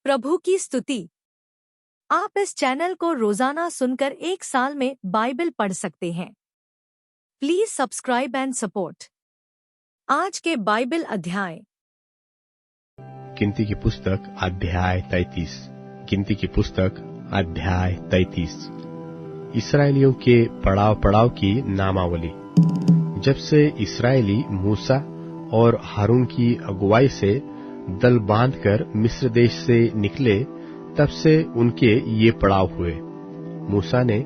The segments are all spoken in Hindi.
प्रभु की स्तुति। आप इस चैनल को रोजाना सुनकर 1 साल में बाइबल पढ़ सकते हैं। Please subscribe and support. आज के बाइबल अध्याय। गिनती की पुस्तक अध्याय 33। गिनती की पुस्तक अध्याय 33। इसराइलियों के पड़ाव पड़ाव की नामावली। जब से इसराइली मूसा और हारून की अगुवाई से दल बांधकर मिस्र देश से निकले, तब से उनके ये पड़ाव हुए। मूसा ने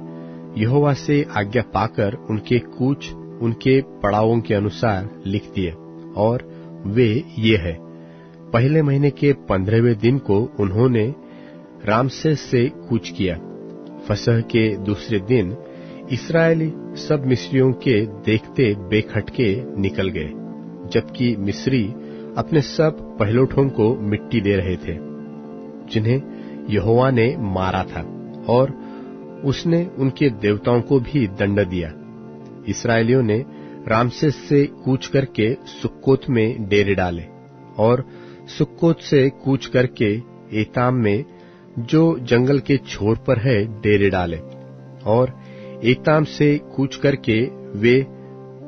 यहोवा से आज्ञा पाकर उनके कूच उनके पड़ावों के अनुसार लिख दिए, और वे ये है। पहले महीने के 15वें दिन को उन्होंने रामसेस से कूच किया। फसह के दूसरे दिन इसराइली सब मिस्रियों के देखते बेखटके निकल गए, जबकि मिस्री अपने सब पहिलोठों को मिट्टी दे रहे थे, जिन्हें यहोवा ने मारा था, और उसने उनके देवताओं को भी दंड दिया। इसराइलियों ने रामसेस से कूच करके सुक्कोत में डेरे डाले, और सुक्कोत से कूच करके एताम में, जो जंगल के छोर पर है, डेरे डाले, और एताम से कूच करके वे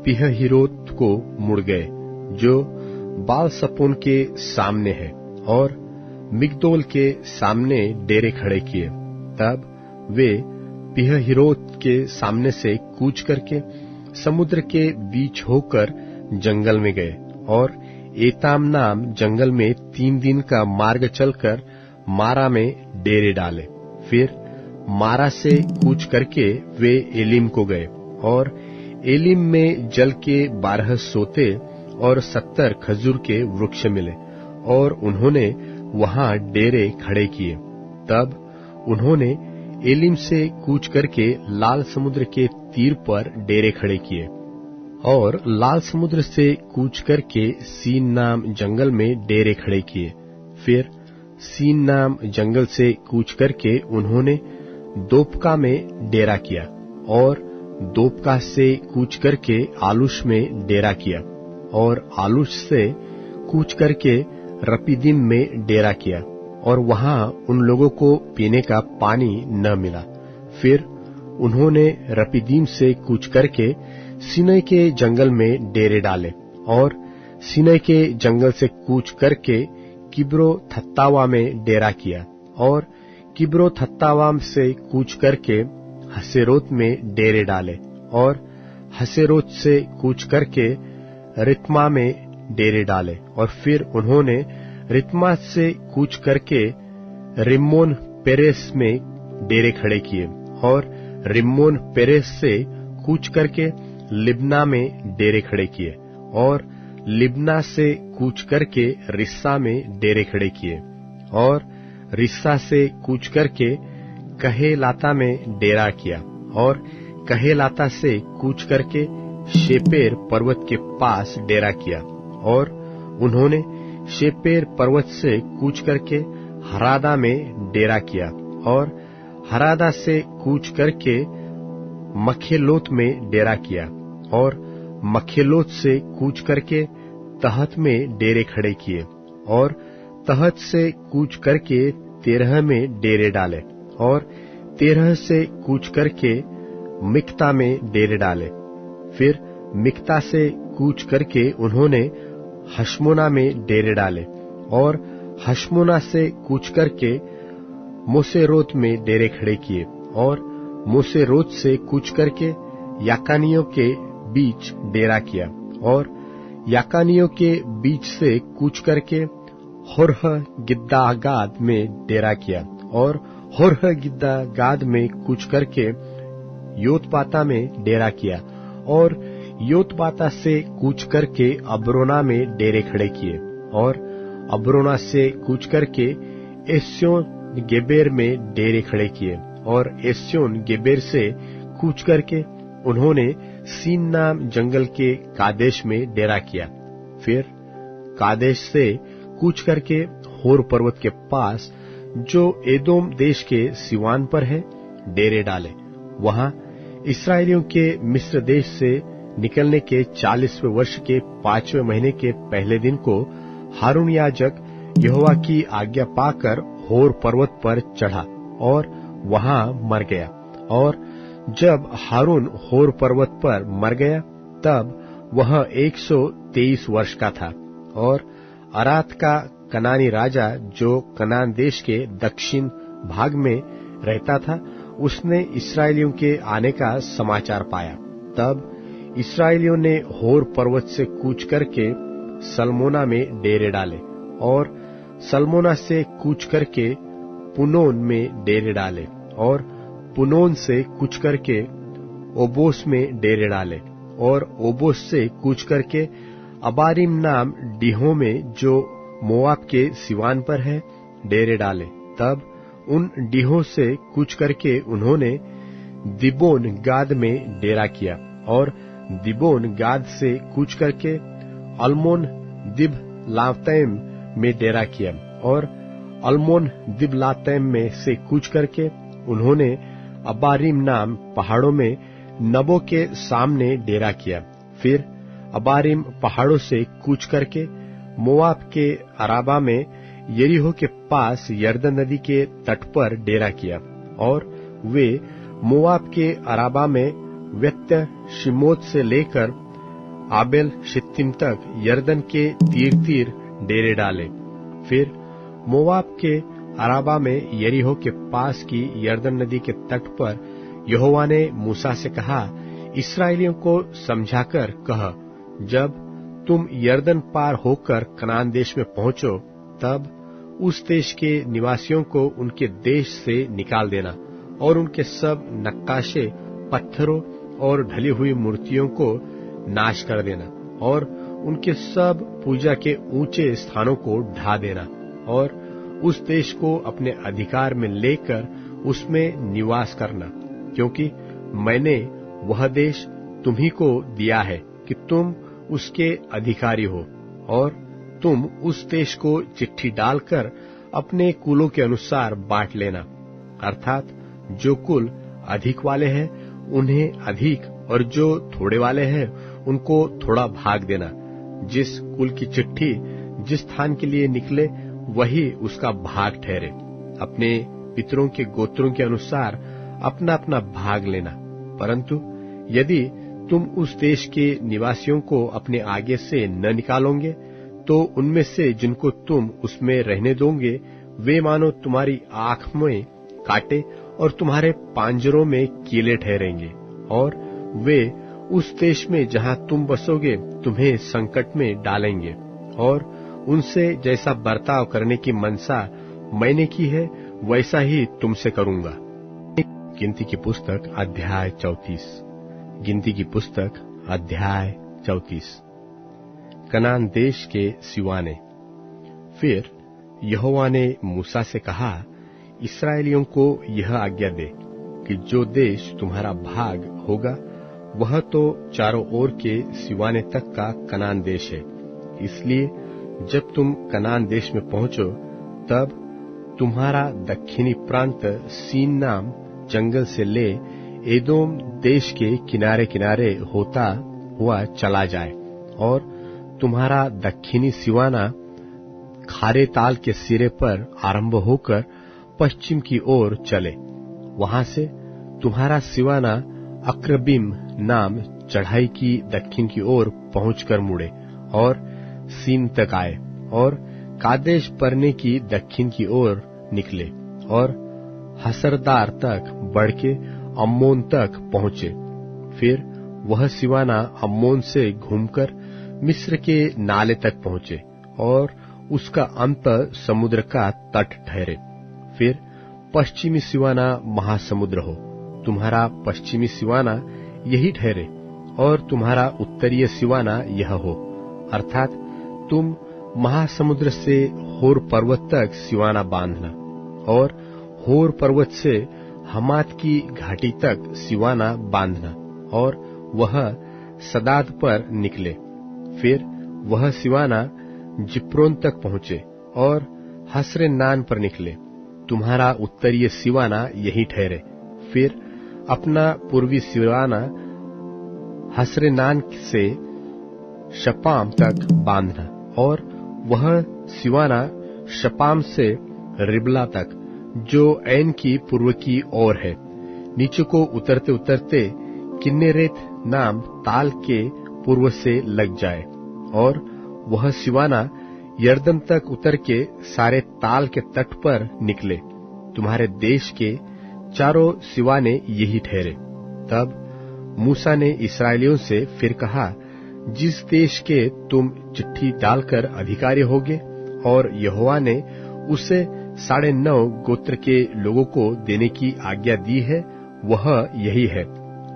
पीहहीरोत को मुड़ गए, जो बाल सपोन के सामने है, और मिगदोल के सामने डेरे खड़े किए। तब वे पीहहीरोत के सामने से कूच करके समुद्र के बीच होकर जंगल में गए, और एताम नाम जंगल में 3 दिन का मार्ग चलकर मारा में डेरे डाले। फिर मारा से कूच करके वे एलीम को गए, और एलीम में जल के 12 सोते और 70 खजूर के वृक्ष मिले, और उन्होंने वहां डेरे खड़े किए। तब उन्होंने एलीम से कूच करके लाल समुद्र के तीर पर डेरे खड़े किए, और लाल समुद्र से कूच करके सीन नाम जंगल में डेरे खड़े किए। फिर सीन नाम जंगल से कूच करके उन्होंने दोपका में डेरा किया, और दोपका से कूच करके आलूश में डेरा किया, और आलूश से कूच करके रपीदीम में डेरा किया, और वहां उन लोगों को पीने का पानी न मिला। फिर उन्होंने रपीदीम से कूच करके सीनै के जंगल में डेरे डाले, और सीनै के जंगल से कूच करके किब्रो थत्तावा में डेरा किया, और किब्रो थत्तावाम से कूच करके हसेरोत में डेरे डाले, और हसेरोत से कूच करके रित्मा में डेरे डाले, और फिर उन्होंने रित्मा से कूच करके रिम्मोन पेरेस में डेरे खड़े किए, और रिम्मोन पेरेस से कूच करके लिब्ना में डेरे खड़े किए, और लिब्ना से कूच करके रिस्सा में डेरे खड़े किए, और रिस्सा से कूच करके कहेलाता में डेरा किया, और कहेलाता से कूच करके शेपेर पर्वत के पास डेरा किया, और उन्होंने शेपेर पर्वत से कूच करके हरादा में डेरा किया, और हरादा से कूच करके मखेलोत में डेरा किया, और मखेलोत से कूच करके तहत में डेरे खड़े किए, और तहत से कूच करके 13 में डेरे डाले, और 13 से कूच करके मिक्ता में डेरे डाले। फिर मिक्ता से कूच करके उन्होंने हशमोना में डेरे डाले, और हशमोना से कूच करके मोसेरोत में डेरे खड़े किए, और मोसेरोत से कूच करके याकानियों के बीच डेरा किया, और याकानियों के बीच से कूच करके होरह गिद्दागाद में डेरा किया, और होरह गिद्दागाद में कूच करके योतबाता में डेरा किया, और योतबाता से कूच करके अब्रोना में डेरे खड़े किए, और अब्रोना से कूच करके एस्योन गेबेर में डेरे खड़े किए, और एस्योन गेबेर से कूच करके उन्होंने सीन नाम जंगल के कादेश में डेरा किया। फिर कादेश से कूच करके होर पर्वत के पास, जो एदोम देश के सिवान पर है, डेरे डाले। वहां इसराइलियों के मिस्र देश से निकलने के 40वें वर्ष के 5वें महीने के पहले दिन को हारून याजक यहोवा की आज्ञा पाकर होर पर्वत पर चढ़ा और वहां मर गया। और जब हारून होर पर्वत पर मर गया तब वह 123 वर्ष का था। और अरात का कनानी राजा, जो कनान देश के दक्षिण भाग में रहता था, उसने इस्राएलियों के आने का समाचार पाया। तब इस्राएलियों ने होर पर्वत से कूच करके सलमोना में डेरे डाले और सलमोना से कूच करके पुनोन में डेरे डाले और पुनोन से कूच करके ओबोस में डेरे डाले और ओबोस से कूच करके अबारीम नाम डीहों में, जो मोआब के सिवान पर है, डेरे डाले। तब उन डीहों से कूच करके उन्होंने दिबोन गाद में डेरा किया और दिबोन गाद से कूच करके अल्मोन दिब लातैम में डेरा किया और अल्मोन दिब लातैम में से कूच करके उन्होंने अबारीम नाम पहाड़ों में नबो के सामने डेरा किया। फिर अबारीम पहाड़ों से कूच करके मोआब के अराबा में यरीहो के पास यरदन नदी के तट पर डेरा किया और वे मोआब के अराबा में व्यत्य शिमोत से लेकर आबेल शित्तीम तक यरदन के तीर तीर डेरे डाले। फिर मोआब के अराबा में यरीहो के पास की यरदन नदी के तट पर यहोवा ने मूसा से कहा, इस्राएलियों को समझाकर कह, जब तुम यरदन पार होकर कनान देश में पहुंचो तब उस देश के निवासियों को उनके देश से निकाल देना और उनके सब नक्काशे पत्थरों और ढली हुई मूर्तियों को नाश कर देना और उनके सब पूजा के ऊंचे स्थानों को ढा देना और उस देश को अपने अधिकार में लेकर उसमें निवास करना, क्योंकि मैंने वह देश तुम्ही को दिया है कि तुम उसके अधिकारी हो। और तुम उस देश को चिट्ठी डालकर अपने कुलों के अनुसार बांट लेना, अर्थात जो कुल अधिक वाले हैं उन्हें अधिक और जो थोड़े वाले हैं उनको थोड़ा भाग देना। जिस कुल की चिट्ठी जिस स्थान के लिए निकले वही उसका भाग ठहरे। अपने पितरों के गोत्रों के अनुसार अपना अपना भाग लेना। परंतु यदि तुम उस देश के निवासियों को अपने आगे से न निकालोगे तो उनमें से जिनको तुम उसमें रहने दोगे वे मानो तुम्हारी आंख में काटे और तुम्हारे पांजरों में कीले ठहरेंगे और वे उस देश में जहां तुम बसोगे तुम्हें संकट में डालेंगे और उनसे जैसा बर्ताव करने की मनसा मैंने की है वैसा ही तुमसे करूंगा। गिनती की पुस्तक अध्याय 34। गिनती की पुस्तक अध्याय 34। कनान देश के सिवाने। फिर यहोवा ने मूसा से कहा, इस्राएलियों को यह आज्ञा दे कि जो देश तुम्हारा भाग होगा वह तो चारों ओर के सिवाने तक का कनान देश है। इसलिए जब तुम कनान देश में पहुंचो तब तुम्हारा दक्षिणी प्रांत सीन नाम जंगल से ले एदोम देश के किनारे किनारे होता हुआ चला जाए और तुम्हारा दक्षिणी सिवाना खारे ताल के सिरे पर आरंभ होकर पश्चिम की ओर चले। वहां से तुम्हारा सिवाना अक्रबीम नाम चढ़ाई की दक्षिण की ओर पहुंचकर मुड़े और सीन तक आए और कादेश बरने की दक्षिण की ओर निकले और हसरदार तक बढ़ के अम्मोन तक पहुंचे। फिर वह सिवाना अम्मोन से घूमकर मिस्र के नाले तक पहुंचे और उसका अंत समुद्र का तट ठहरे। फिर पश्चिमी सिवाना महासमुद्र हो। तुम्हारा पश्चिमी सिवाना यही ठहरे और तुम्हारा उत्तरीय सिवाना यह हो, अर्थात तुम महासमुद्र से होर पर्वत तक सिवाना बांधना और होर पर्वत से हमात की घाटी तक सिवाना बांधना और वह सदाद पर निकले। फिर वह सिवाना जिप्रोन तक पहुंचे और हसरे नान पर निकले। तुम्हारा उत्तरीय सिवाना यही ठहरे। फिर अपना पूर्वी सिवाना हसरे नान से शपाम तक बांधना और वह सिवाना शपाम से रिबला तक, जो ऐन की पूर्व की ओर है। नीचे को उतरते उतरते किन्नेरेत नाम ताल के पूर्व से लग जाए, और वह सिवाना यर्दन तक उतर के सारे ताल के तट पर निकले। तुम्हारे देश के चारों सिवाने यही ठहरे। तब मूसा ने इस्राएलियों से फिर कहा, जिस देश के तुम चिट्ठी डालकर अधिकारी होगे और यहोवा ने उसे 9.5 गोत्र के लोगों को देने की आज्ञा दी है, वह यही है।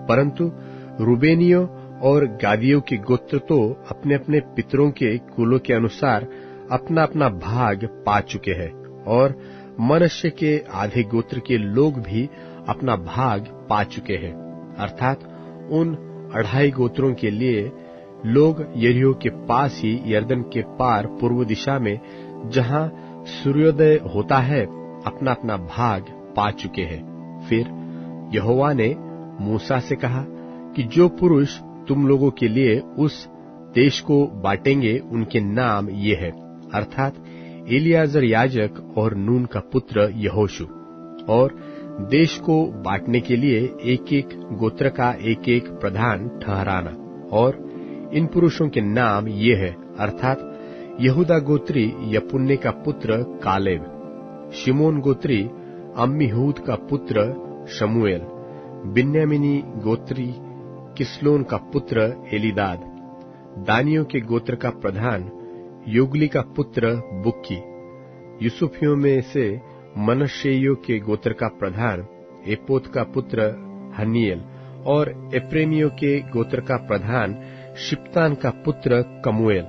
परंतु रूबेनियों और गादियों के गोत्र तो अपने अपने पितरों के कुलों के अनुसार अपना अपना भाग पा चुके हैं, और मनश्शे के आधे गोत्र के लोग भी अपना भाग पा चुके हैं। अर्थात उन 2.5 गोत्रों के लिए लोग यरीहो के पास ही यरदन के पार पूर्व दिशा में, जहां सूर्योदय होता है, अपना अपना भाग पा चुके हैं। फिर यहोवा ने मूसा से कहा कि जो पुरुष तुम लोगों के लिए उस देश को बांटेंगे, उनके नाम ये है, अर्थात एलियाजर याजक और नून का पुत्र यहोशू। और देश को बांटने के लिए एक एक गोत्र का एक एक प्रधान ठहराना। और इन पुरुषों के नाम ये है, अर्थात यहूदा गोत्री यपुन्ने का पुत्र कालेब, शिमोन गोत्री अम्मीहूद का पुत्र शमूएल, बिन्यामीनी गोत्री किस्लोन का पुत्र एलीदाद, दानियों के गोत्र का प्रधान योगली का पुत्र बुक्की, यूसुफियों में से मनश्शेइयों के गोत्र का प्रधान एपोत का पुत्र हन्निएल, और एप्रेमियों के गोत्र का प्रधान शिप्तान का पुत्र कमुएल,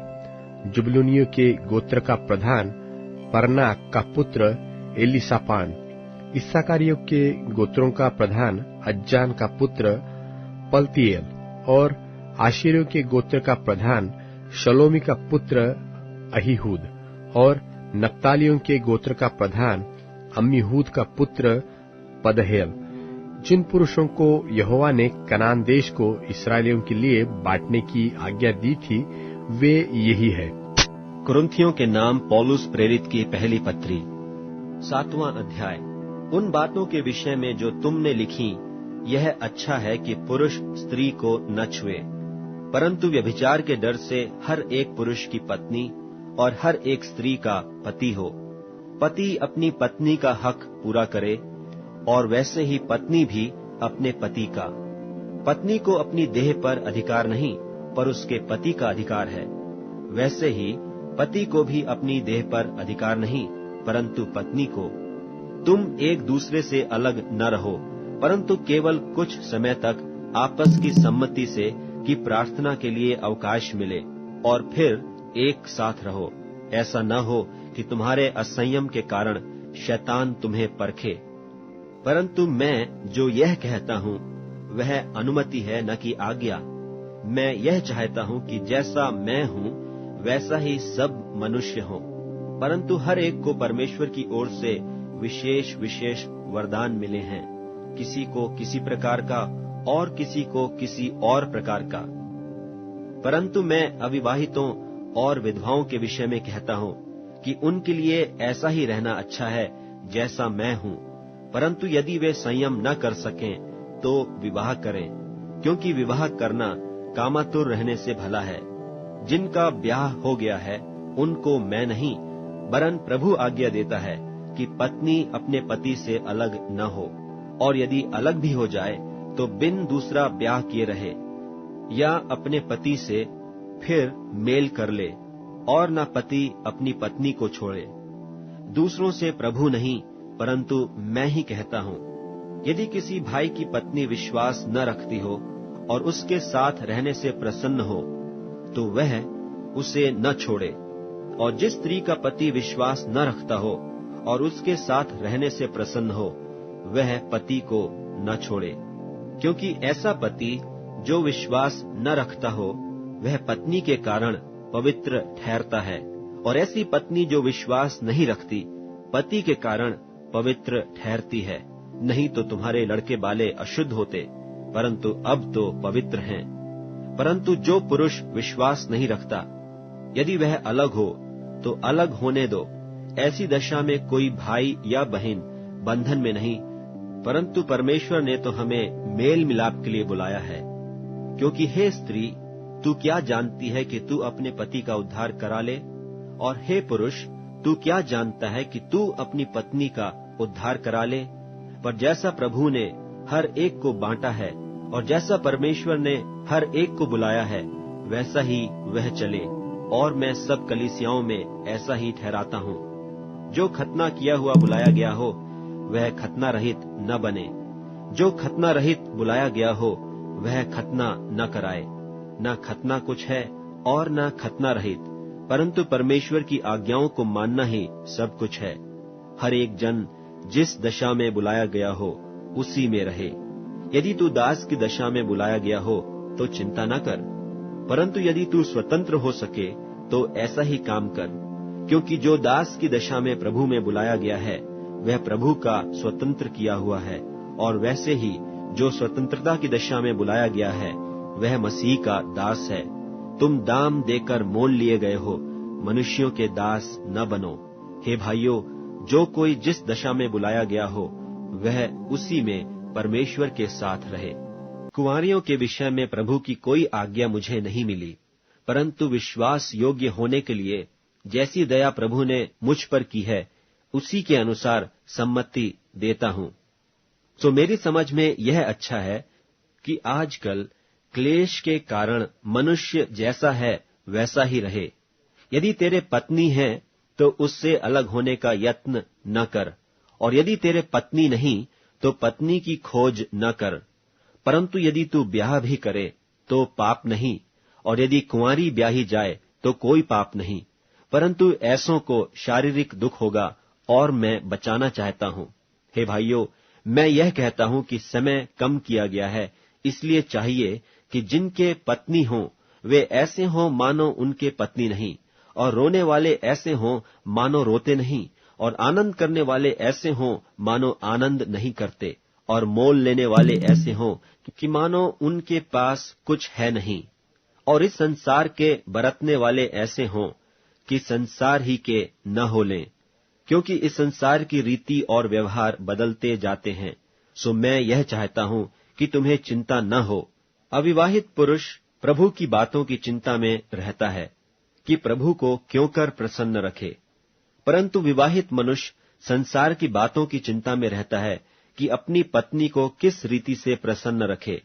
जुबलूनियों के गोत्र का प्रधान परनाक का पुत्र एलिसापान, इस्साकारियों के गोत्रों का प्रधान अज्जान का पुत्र पलतीएल, और आशेरियों के गोत्र का प्रधान शलोमी का पुत्र अहीहूद, और नप्तालियों के गोत्र का प्रधान अम्मीहूद का पुत्र पदहेल। जिन पुरुषों को यहोवा ने कनान देश को इस्राएलियों के लिए बांटने की आज्ञा दी थी, वे यही है। कुरिन्थियों के नाम पौलुस प्रेरित की पहली पत्री, 7वां अध्याय। उन बातों के विषय में जो तुमने लिखी, यह अच्छा है कि पुरुष स्त्री को न छुए, परंतु व्यभिचार के डर से हर एक पुरुष की पत्नी और हर एक स्त्री का पति हो। पति अपनी पत्नी का हक पूरा करे, और वैसे ही पत्नी भी अपने पति का। पत्नी को अपनी देह पर अधिकार नहीं, पर उसके पति का अधिकार है। वैसे ही पति को भी अपनी देह पर अधिकार नहीं, परंतु पत्नी को। तुम एक दूसरे से अलग न रहो, परंतु केवल कुछ समय तक आपस की सम्मति से कि प्रार्थना के लिए अवकाश मिले, और फिर एक साथ रहो। ऐसा न हो कि तुम्हारे असंयम के कारण शैतान तुम्हें परखे। परंतु मैं जो यह कहता हूँ वह अनुमति है, न कि आज्ञा। मैं यह चाहता हूँ कि जैसा मैं हूँ वैसा ही सब मनुष्य हों, परंतु हर एक को परमेश्वर की ओर से विशेष विशेष वरदान मिले हैं, किसी को किसी प्रकार का और किसी को किसी और प्रकार का। परंतु मैं अविवाहितों और विधवाओं के विषय में कहता हूँ कि उनके लिए ऐसा ही रहना अच्छा है जैसा मैं हूँ। परंतु यदि वे संयम न कर सकें तो विवाह करें, क्योंकि विवाह करना कामातुर रहने से भला है। जिनका ब्याह हो गया है उनको मैं नहीं, वरन प्रभु आज्ञा देता है कि पत्नी अपने पति से अलग न हो, और यदि अलग भी हो जाए तो बिन दूसरा ब्याह किए रहे, या अपने पति से फिर मेल कर ले, और न पति अपनी पत्नी को छोड़े। दूसरों से प्रभु नहीं, परंतु मैं ही कहता हूँ। यदि किसी भाई की पत्नी विश्वास न रखती हो और उसके साथ रहने से प्रसन्न हो, तो वह उसे न छोड़े। और जिस स्त्री का पति विश्वास न रखता हो और उसके साथ रहने से प्रसन्न हो, वह पति को न छोड़े। क्योंकि ऐसा पति जो विश्वास न रखता हो, वह पत्नी के कारण पवित्र ठहरता है, और ऐसी पत्नी जो विश्वास नहीं रखती, पति के कारण पवित्र ठहरती है। नहीं तो तुम्हारे लड़के बाले अशुद्ध होते, परंतु अब तो पवित्र हैं। परंतु जो पुरुष विश्वास नहीं रखता, यदि वह अलग हो तो अलग होने दो, ऐसी दशा में कोई भाई या बहन बंधन में नहीं, परंतु परमेश्वर ने तो हमें मेल मिलाप के लिए बुलाया है। क्योंकि हे स्त्री, तू क्या जानती है कि तू अपने पति का उद्धार करा ले, और हे पुरुष, तू क्या जानता है कि तू अपनी पत्नी का उद्धार करा ले। पर जैसा प्रभु ने हर एक को बांटा है और जैसा परमेश्वर ने हर एक को बुलाया है, वैसा ही वह चले। और मैं सब कलीसियाओं में ऐसा ही ठहराता हूँ। जो खतना किया हुआ बुलाया गया हो, वह खतना रहित न बने। जो खतना रहित बुलाया गया हो, वह खतना न कराए। न खतना कुछ है और न खतना रहित, परंतु परमेश्वर की आज्ञाओं को मानना ही सब कुछ है। हर एक जन जिस दशा में बुलाया गया हो, उसी में रहे। यदि तू दास की दशा में बुलाया गया हो, तो चिंता न कर, परंतु यदि तू स्वतंत्र हो सके तो ऐसा ही काम कर। क्योंकि जो दास की दशा में प्रभु में बुलाया गया है, वह प्रभु का स्वतंत्र किया हुआ है, और वैसे ही जो स्वतंत्रता की दशा में बुलाया गया है, वह मसीह का दास है। तुम दाम देकर मोल लिए गए हो, मनुष्यों के दास न बनो। हे भाइयों, जो कोई जिस दशा में बुलाया गया हो, वह उसी में परमेश्वर के साथ रहे। कुंवारियों के विषय में प्रभु की कोई आज्ञा मुझे नहीं मिली, परंतु विश्वास योग्य होने के लिए जैसी दया प्रभु ने मुझ पर की है, उसी के अनुसार सम्मति देता हूँ। तो मेरी समझ में यह अच्छा है कि आजकल क्लेश के कारण मनुष्य जैसा है वैसा ही रहे। यदि तेरे पत्नी है तो उससे अलग होने का यत्न न कर, और यदि तेरे पत्नी नहीं तो पत्नी की खोज न कर। परंतु यदि तू ब्याह भी करे तो पाप नहीं, और यदि कुंवारी ब्याही जाए तो कोई पाप नहीं, परंतु ऐसों को शारीरिक दुख होगा, और मैं बचाना चाहता हूँ। हे भाइयों, मैं यह कहता हूँ कि समय कम किया गया है, इसलिए चाहिए कि जिनके पत्नी हों वे ऐसे हों मानो उनके पत्नी नहीं, और रोने वाले ऐसे हों मानो रोते नहीं, और आनंद करने वाले ऐसे हों मानो आनंद नहीं करते, और मोल लेने वाले ऐसे हों कि मानो उनके पास कुछ है नहीं, और इस संसार के बरतने वाले ऐसे हों कि संसार ही के न हो लें, क्योंकि इस संसार की रीति और व्यवहार बदलते जाते हैं। सो मैं यह चाहता हूं कि तुम्हें चिंता न हो। अविवाहित पुरुष प्रभु की बातों की चिंता में रहता है कि प्रभु को क्यों कर प्रसन्न रखे, परंतु विवाहित मनुष्य संसार की बातों की चिंता में रहता है कि अपनी पत्नी को किस रीति से प्रसन्न रखे।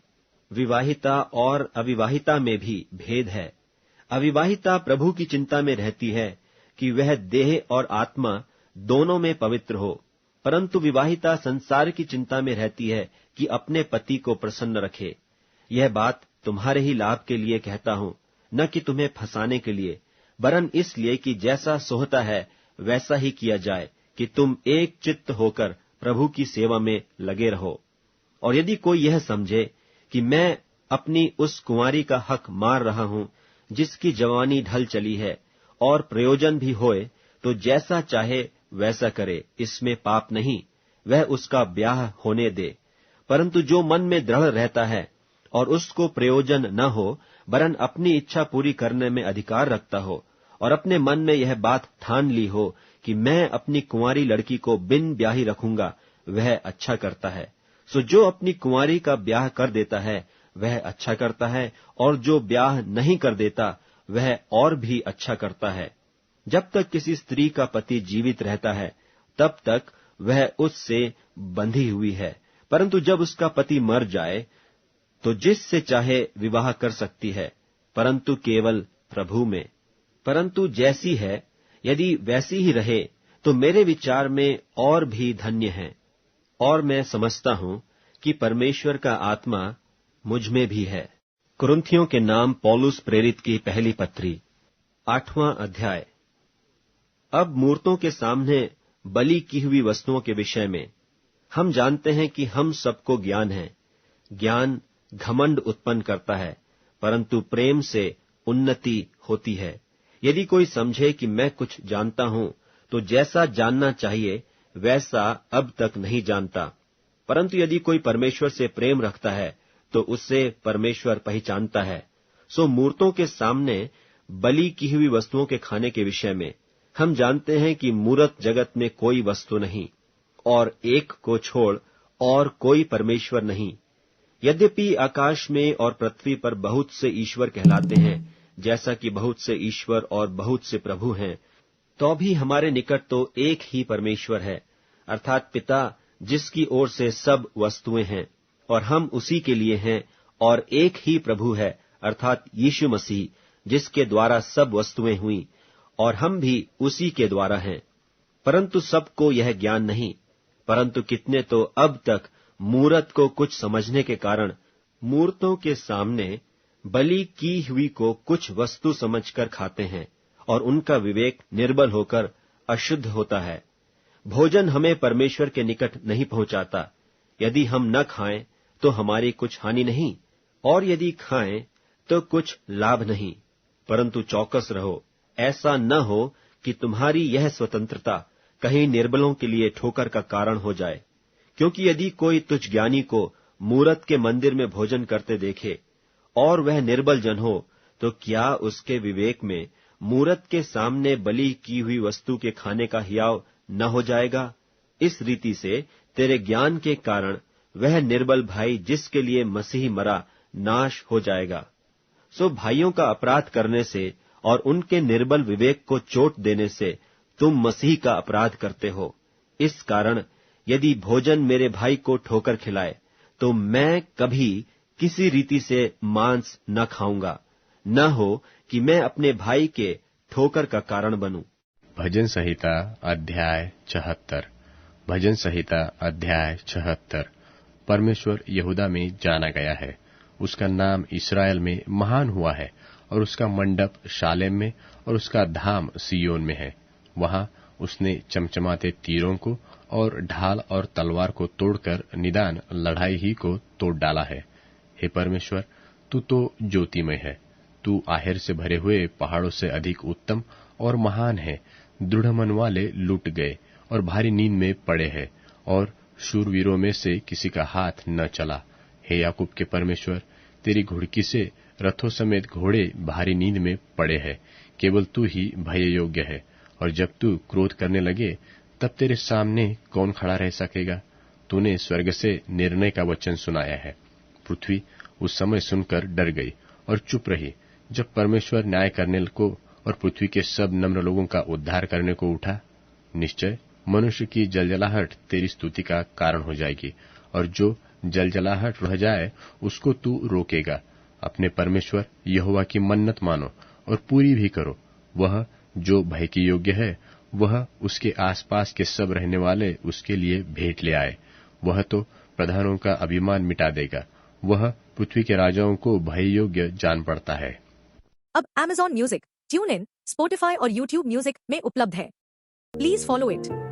विवाहिता और अविवाहिता में भी भेद है। अविवाहिता प्रभु की चिंता में रहती है कि वह देह और आत्मा दोनों में पवित्र हो, परंतु विवाहिता संसार की चिंता में रहती है कि अपने पति को प्रसन्न रखे। यह बात तुम्हारे ही लाभ के लिए कहता हूं, न कि तुम्हें फंसाने के लिए, वरन इसलिए कि जैसा सोहता है वैसा ही किया जाए, कि तुम एक चित्त होकर प्रभु की सेवा में लगे रहो। और यदि कोई यह समझे कि मैं अपनी उस कुंवारी का हक मार रहा हूं जिसकी जवानी ढल चली है, और प्रयोजन भी होए, तो जैसा चाहे वैसा करे, इसमें पाप नहीं, वह उसका ब्याह होने दे। परंतु जो मन में दृढ़ रहता है और उसको प्रयोजन न हो, वरन अपनी इच्छा पूरी करने में अधिकार रखता हो, और अपने मन में यह बात ठान ली हो कि मैं अपनी कुंवारी लड़की को बिन ब्याही रखूंगा, वह अच्छा करता है। सो जो अपनी कुंवारी का ब्याह कर देता है वह अच्छा करता है, और जो ब्याह नहीं कर देता वह और भी अच्छा करता है। जब तक किसी स्त्री का पति जीवित रहता है, तब तक वह उससे बंधी हुई है, परंतु जब उसका पति मर जाए तो जिससे चाहे विवाह कर सकती है, परंतु केवल प्रभु में। परंतु जैसी है यदि वैसी ही रहे तो मेरे विचार में और भी धन्य है। और मैं समझता हूं कि परमेश्वर का आत्मा मुझ में भी है। कुरिन्थियों के नाम पौलुस प्रेरित की पहली पत्री, 8वां अध्याय। अब मूर्तों के सामने बलि की हुई वस्तुओं के विषय में हम जानते हैं कि हम सबको ज्ञान है। ज्ञान घमंड उत्पन्न करता है, परंतु प्रेम से उन्नति होती है। यदि कोई समझे कि मैं कुछ जानता हूं, तो जैसा जानना चाहिए वैसा अब तक नहीं जानता। परंतु यदि कोई परमेश्वर से प्रेम रखता है, तो उससे परमेश्वर पहचानता है। सो मूर्तों के सामने बलि की हुई वस्तुओं के खाने के विषय में हम जानते हैं कि मूरत जगत में कोई वस्तु नहीं और एक को छोड़ और कोई परमेश्वर नहीं। यद्यपि आकाश में और पृथ्वी पर बहुत से ईश्वर कहलाते हैं, जैसा कि बहुत से ईश्वर और बहुत से प्रभु हैं, तो भी हमारे निकट तो एक ही परमेश्वर है, अर्थात पिता, जिसकी ओर से सब वस्तुएं हैं और हम उसी के लिए हैं, और एक ही प्रभु है, अर्थात यीशु मसीह, जिसके द्वारा सब वस्तुएं हुई और हम भी उसी के द्वारा हैं। परंतु सबको यह ज्ञान नहीं, परंतु कितने तो अब तक मूरत को कुछ समझने के कारण मूर्तों के सामने बलि की हुई को कुछ वस्तु समझकर खाते हैं और उनका विवेक निर्बल होकर अशुद्ध होता है। भोजन हमें परमेश्वर के निकट नहीं पहुंचाता। यदि हम न खाएं तो हमारी कुछ हानि नहीं, और यदि खाएं तो कुछ लाभ नहीं। परंतु चौकस रहो, ऐसा न हो कि तुम्हारी यह स्वतंत्रता कहीं निर्बलों के लिए ठोकर का कारण हो जाए। क्योंकि यदि कोई तुच्छ ज्ञानी को मूरत के मंदिर में भोजन करते देखे और वह निर्बल जन हो, तो क्या उसके विवेक में मूरत के सामने बलि की हुई वस्तु के खाने का हियाव न हो जाएगा? इस रीति से तेरे ज्ञान के कारण वह निर्बल भाई जिसके लिए मसीह मरा नाश हो जाएगा। सो भाइयों का अपराध करने से और उनके निर्बल विवेक को चोट देने से तुम मसीह का अपराध करते हो। इस कारण यदि भोजन मेरे भाई को ठोकर खिलाए तो मैं कभी किसी रीति से मांस न खाऊंगा, न हो कि मैं अपने भाई के ठोकर का कारण बनूं। भजन संहिता अध्याय 76। भजन संहिता अध्याय 76। परमेश्वर यहूदा में जाना गया है, उसका नाम इस्राएल में महान हुआ है, और उसका मंडप शालेम में और उसका धाम सियोन में है। वहां उसने चमचमाते तीरों को और ढाल और तलवार को तोड़कर निदान लड़ाई ही को तोड़ डाला है। हे परमेश्वर, तू तो ज्योतिमय है, तू आहेर से भरे हुए पहाड़ों से अधिक उत्तम और महान है। दृढ़ मन वाले लूट गए और भारी नींद में पड़े हैं, और शूरवीरों में से किसी का हाथ न चला। हे याकूब के परमेश्वर, तेरी घुड़की से रथों समेत घोड़े भारी नींद में पड़े हैं। केवल तू ही भय योग्य है, और जब तू क्रोध करने लगे तब तेरे सामने कौन खड़ा रह सकेगा? तूने स्वर्ग से निर्णय का वचन सुनाया है। पृथ्वी उस समय सुनकर डर गई और चुप रही, जब परमेश्वर न्याय करने को और पृथ्वी के सब नम्र लोगों का उद्धार करने को उठा। निश्चय मनुष्य की जलजलाहट तेरी स्तुति का कारण हो जाएगी, और जो जलजलाहट रह जाए उसको तू रोकेगा। अपने परमेश्वर यहोवा की मन्नत मानो और पूरी भी करो। वह जो भय के योग्य है, वह उसके आसपास के सब रहने वाले उसके लिए भेंट ले आए। वह तो प्रधानों का अभिमान मिटा देगा, वह पृथ्वी के राजाओं को भय योग्य जान पड़ता है। अब Amazon music, tune in, Spotify और YouTube म्यूजिक में उपलब्ध है। Please follow it.